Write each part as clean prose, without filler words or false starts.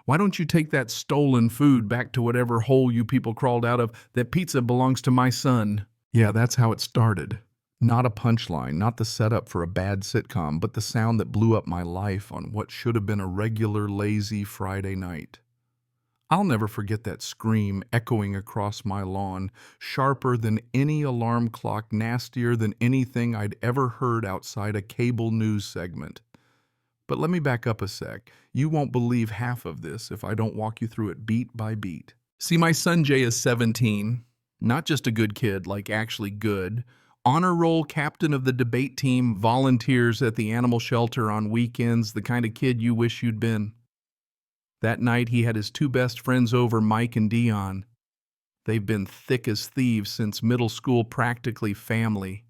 Why don't you take that stolen food back to whatever hole you people crawled out of? That pizza belongs to my son. Yeah, that's how it started. Not a punchline, not the setup for a bad sitcom, but the sound that blew up my life on what should have been a regular, lazy Friday night. I'll never forget that scream echoing across my lawn, sharper than any alarm clock, nastier than anything I'd ever heard outside a cable news segment. But let me back up a sec. You won't believe half of this if I don't walk you through it beat by beat. See, my son Jay is 17. Not just a good kid, like actually good. Honor roll captain of the debate team, volunteers at the animal shelter on weekends, the kind of kid you wish you'd been. That night he had his two best friends over, Mike and Dion. They've been thick as thieves since middle school, practically family.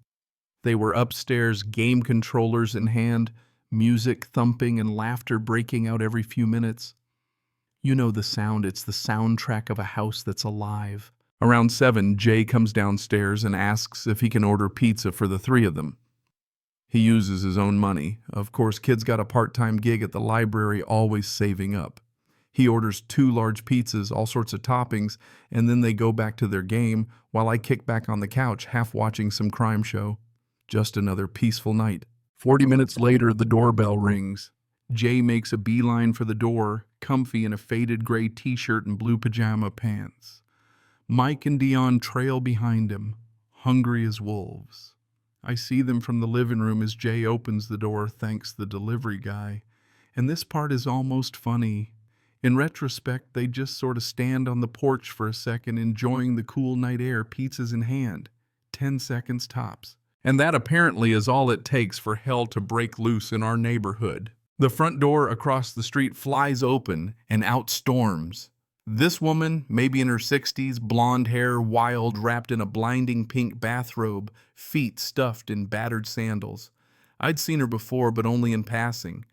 They were upstairs, game controllers in hand, music thumping and laughter breaking out every few minutes. You know the sound, it's the soundtrack of a house that's alive. Around 7, Jay comes downstairs and asks if he can order pizza for the three of them. He uses his own money. Of course, kid's got a part-time gig at the library, always saving up. He orders 2 large pizzas, all sorts of toppings, and then they go back to their game while I kick back on the couch, half watching some crime show. Just another peaceful night. 40 minutes later, the doorbell rings. Jay makes a beeline for the door, comfy in a faded gray t-shirt and blue pajama pants. Mike and Dion trail behind him, hungry as wolves. I see them from the living room as Jay opens the door, thanks the delivery guy. And this part is almost funny. In retrospect, they just sort of stand on the porch for a second, enjoying the cool night air, pizzas in hand. 10 seconds tops. And that apparently is all it takes for hell to break loose in our neighborhood. The front door across the street flies open and out storms. This woman, maybe in her 60s, blonde hair, wild, wrapped in a blinding pink bathrobe, feet stuffed in battered sandals. I'd seen her before, but only in passing.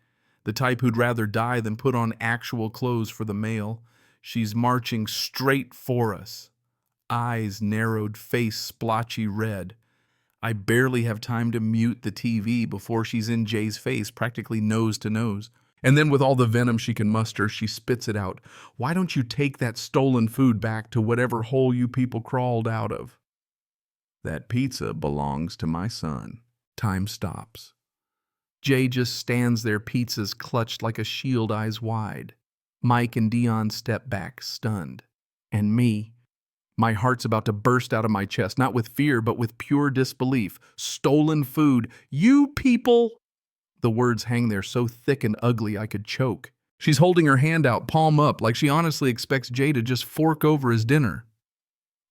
The type who'd rather die than put on actual clothes for the mail. She's marching straight for us. Eyes narrowed, face splotchy red. I barely have time to mute the TV before she's in Jay's face, practically nose to nose. And then with all the venom she can muster, she spits it out. Why don't you take that stolen food back to whatever hole you people crawled out of? That pizza belongs to my son. Time stops. Jay just stands there, pizzas clutched like a shield, eyes wide. Mike and Dion step back, stunned. And me, my heart's about to burst out of my chest, not with fear, but with pure disbelief. Stolen food. You people! The words hang there so thick and ugly I could choke. She's holding her hand out, palm up, like she honestly expects Jay to just fork over his dinner.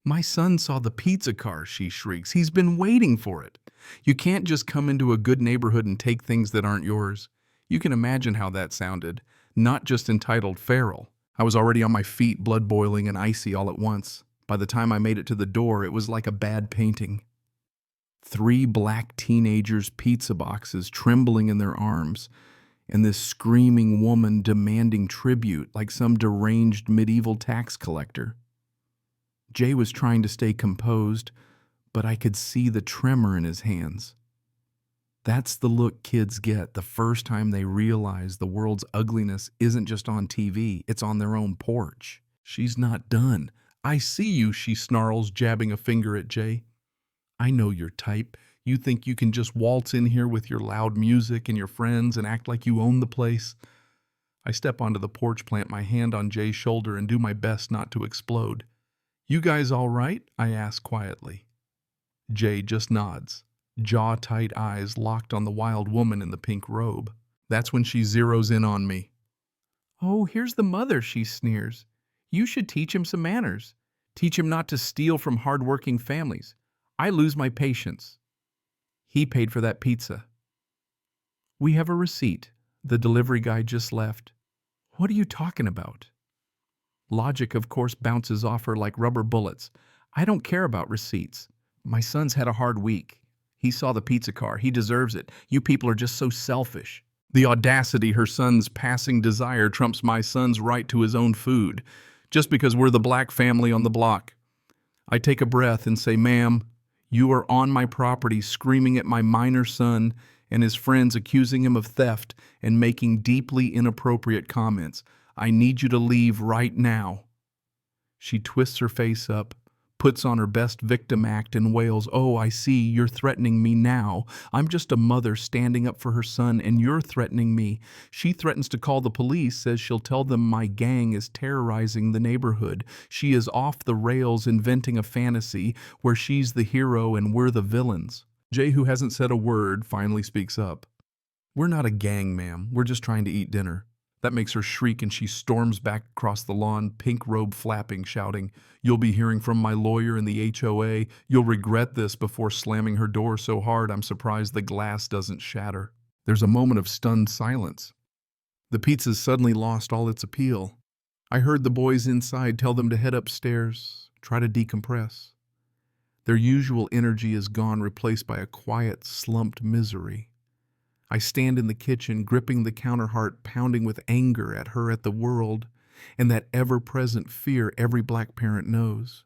My son saw the pizza car, she shrieks. He's been waiting for it. You can't just come into a good neighborhood and take things that aren't yours. You can imagine how that sounded. Not just entitled feral. I was already on my feet, blood boiling and icy all at once. By the time I made it to the door, it was like a bad painting. 3 black teenagers' pizza boxes trembling in their arms, and this screaming woman demanding tribute like some deranged medieval tax collector. Jay was trying to stay composed, but I could see the tremor in his hands. That's the look kids get the first time they realize the world's ugliness isn't just on TV, it's on their own porch. She's not done. I see you, she snarls, jabbing a finger at Jay. I know your type. You think you can just waltz in here with your loud music and your friends and act like you own the place. I step onto the porch, plant my hand on Jay's shoulder, and do my best not to explode. You guys all right? I ask quietly. Jay just nods, jaw-tight eyes locked on the wild woman in the pink robe. That's when she zeroes in on me. Oh, here's the mother, she sneers. You should teach him some manners. Teach him not to steal from hard-working families. I lose my patience. He paid for that pizza. We have a receipt. The delivery guy just left. What are you talking about? Logic, of course, bounces off her like rubber bullets. I don't care about receipts. My son's had a hard week. He saw the pizza car. He deserves it. You people are just so selfish. The audacity, her son's passing desire trumps my son's right to his own food, just because we're the black family on the block. I take a breath and say, ma'am, you are on my property screaming at my minor son and his friends, accusing him of theft and making deeply inappropriate comments. I need you to leave right now." She twists her face up, puts on her best victim act and wails, "Oh, I see, you're threatening me now. I'm just a mother standing up for her son and you're threatening me." She threatens to call the police, says she'll tell them my gang is terrorizing the neighborhood. She is off the rails inventing a fantasy where she's the hero and we're the villains. Jay, who hasn't said a word, finally speaks up. "We're not a gang, ma'am. We're just trying to eat dinner." That makes her shriek and she storms back across the lawn, pink robe flapping, shouting, "You'll be hearing from my lawyer in the HOA. You'll regret this," before slamming her door so hard I'm surprised the glass doesn't shatter. There's a moment of stunned silence. The pizza's suddenly lost all its appeal. I heard the boys inside tell them to head upstairs, try to decompress. Their usual energy is gone, replaced by a quiet, slumped misery. I stand in the kitchen, gripping the counter, heart pounding with anger at her, at the world, and that ever-present fear every black parent knows.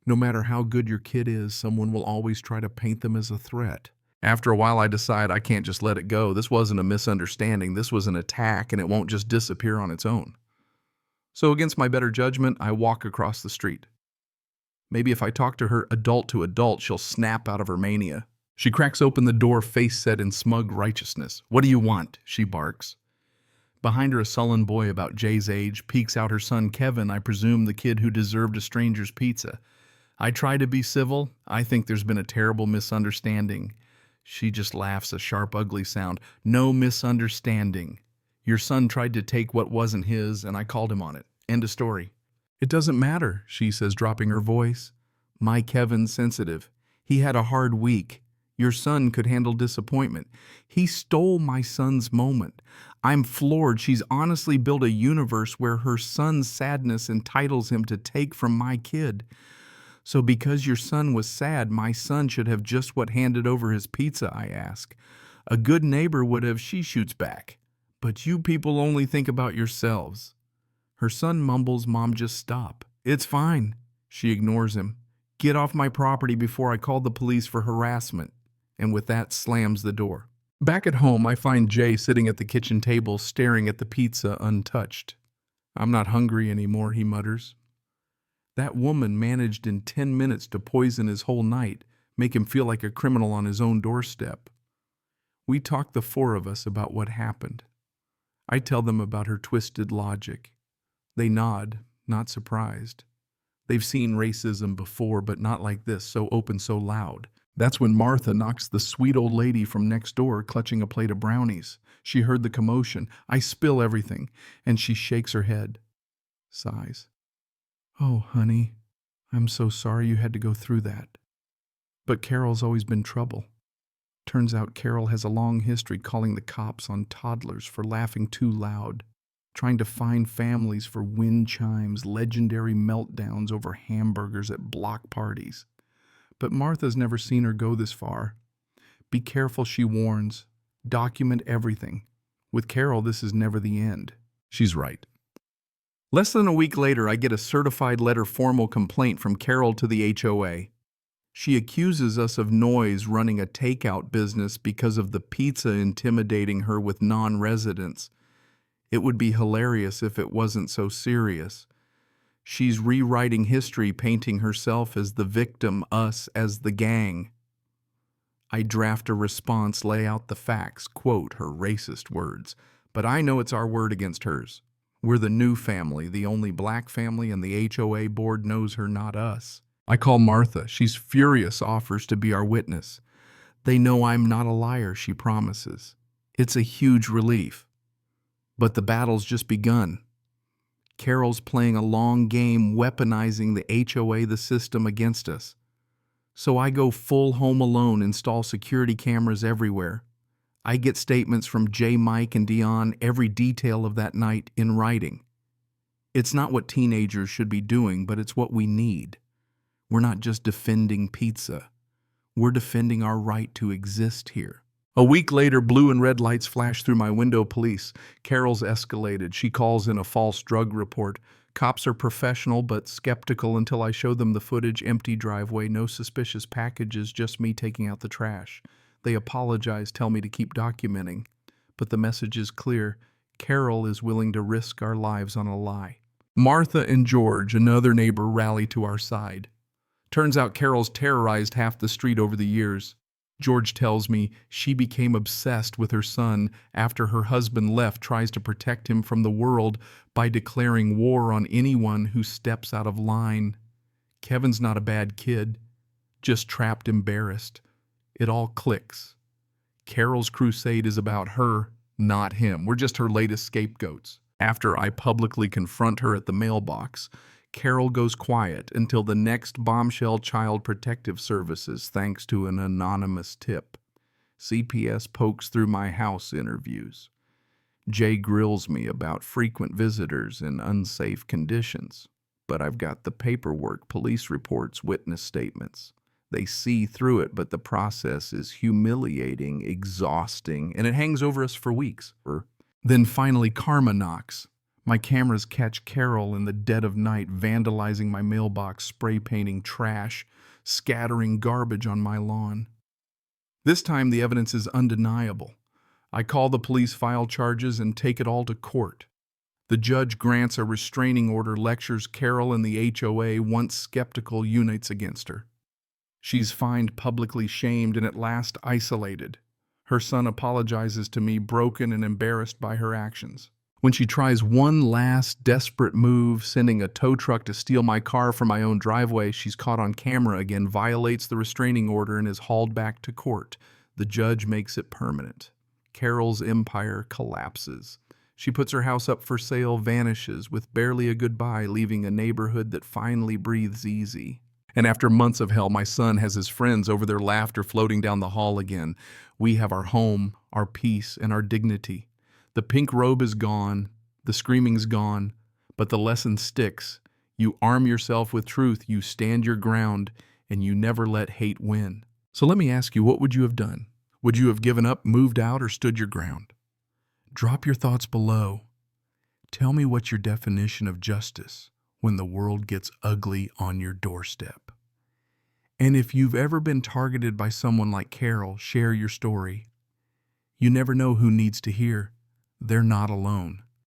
No matter how good your kid is, someone will always try to paint them as a threat. After a while, I decide I can't just let it go. This wasn't a misunderstanding. This was an attack, and it won't just disappear on its own. So against my better judgment, I walk across the street. Maybe if I talk to her adult to adult, she'll snap out of her mania. She cracks open the door, face set in smug righteousness. "What do you want?" she barks. Behind her, a sullen boy about Jay's age peeks out her son Kevin, I presume the kid who deserved a stranger's pizza. I try to be civil. I think there's been a terrible misunderstanding. She just laughs, a sharp, ugly sound. "No misunderstanding. Your son tried to take what wasn't his, and I called him on it. End of story." "It doesn't matter," she says, dropping her voice. "My Kevin's sensitive. He had a hard week. Your son could handle disappointment. He stole my son's moment. I'm floored. She's honestly built a universe where her son's sadness entitles him to take from my kid. So because your son was sad, my son should have just what handed over his pizza," I ask. "A good neighbor would have," she shoots back. "But you people only think about yourselves." Her son mumbles, "Mom, just stop." "It's fine." She ignores him. "Get off my property before I call the police for harassment." And with that, slams the door. Back at home, I find Jay sitting at the kitchen table, staring at the pizza untouched. "I'm not hungry anymore," he mutters. That woman managed in 10 minutes to poison his whole night, make him feel like a criminal on his own doorstep. We talk, the four of us, about what happened. I tell them about her twisted logic. They nod, not surprised. They've seen racism before, but not like this, so open, so loud. That's when Martha knocks the sweet old lady from next door, clutching a plate of brownies. She heard the commotion. I spill everything, and she shakes her head, sighs. "Oh, honey, I'm so sorry you had to go through that. But Carol's always been trouble." Turns out Carol has a long history calling the cops on toddlers for laughing too loud, trying to fine families for wind chimes, legendary meltdowns over hamburgers at block parties. But Martha's never seen her go this far. Be careful, she warns. Document everything. With Carol, this is never the end. She's right. Less than a week later, I get a certified letter formal complaint from Carol to the HOA. She accuses us of noise running a takeout business because of the pizza intimidating her with non-residents. It would be hilarious if it wasn't so serious. She's rewriting history, painting herself as the victim, us as the gang. I draft a response, lay out the facts, quote her racist words, but I know it's our word against hers. We're the new family, the only black family, and the HOA board knows her, not us. I call Martha. She's furious, offers to be our witness. They know I'm not a liar, she promises. It's a huge relief. But the battle's just begun. Carol's playing a long game, weaponizing the HOA, the system, against us. So I go full Home Alone, install security cameras everywhere. I get statements from Jay, Mike, and Dion, every detail of that night in writing. It's not what teenagers should be doing, but it's what we need. We're not just defending pizza. We're defending our right to exist here. A week later, blue and red lights flash through my window. Police. Carol's escalated. She calls in a false drug report. Cops are professional but skeptical until I show them the footage. Empty driveway, no suspicious packages, just me taking out the trash. They apologize, tell me to keep documenting. But the message is clear. Carol is willing to risk our lives on a lie. Martha and George, another neighbor, rally to our side. Turns out Carol's terrorized half the street over the years. George tells me she became obsessed with her son after her husband left, tries to protect him from the world by declaring war on anyone who steps out of line. Kevin's not a bad kid, just trapped embarrassed. It all clicks. Carol's crusade is about her, not him. We're just her latest scapegoats. After I publicly confront her at the mailbox, Carol goes quiet until the next bombshell Child Protective Services, thanks to an anonymous tip. CPS pokes through my house interviews. Jay grills me about frequent visitors in unsafe conditions. But I've got the paperwork, police reports, witness statements. They see through it, but the process is humiliating, exhausting, and it hangs over us for weeks. Then finally karma knocks. My cameras catch Carol in the dead of night vandalizing my mailbox, spray painting trash, scattering garbage on my lawn. This time the evidence is undeniable. I call the police, file charges, and take it all to court. The judge grants a restraining order, lectures Carol and the HOA, once skeptical, unites against her. She's fined, publicly shamed, and at last isolated. Her son apologizes to me, broken and embarrassed by her actions. When she tries one last desperate move, sending a tow truck to steal my car from my own driveway, she's caught on camera again, violates the restraining order, and is hauled back to court. The judge makes it permanent. Carol's empire collapses. She puts her house up for sale, vanishes with barely a goodbye, leaving a neighborhood that finally breathes easy. And after months of hell, my son has his friends over their laughter floating down the hall again. We have our home, our peace, and our dignity. The pink robe is gone, the screaming's gone, but the lesson sticks. You arm yourself with truth, you stand your ground, and you never let hate win. So let me ask you, what would you have done? Would you have given up, moved out, or stood your ground? Drop your thoughts below. Tell me what's your definition of justice when the world gets ugly on your doorstep. And if you've ever been targeted by someone like Carol, share your story. You never know who needs to hear. They're not alone.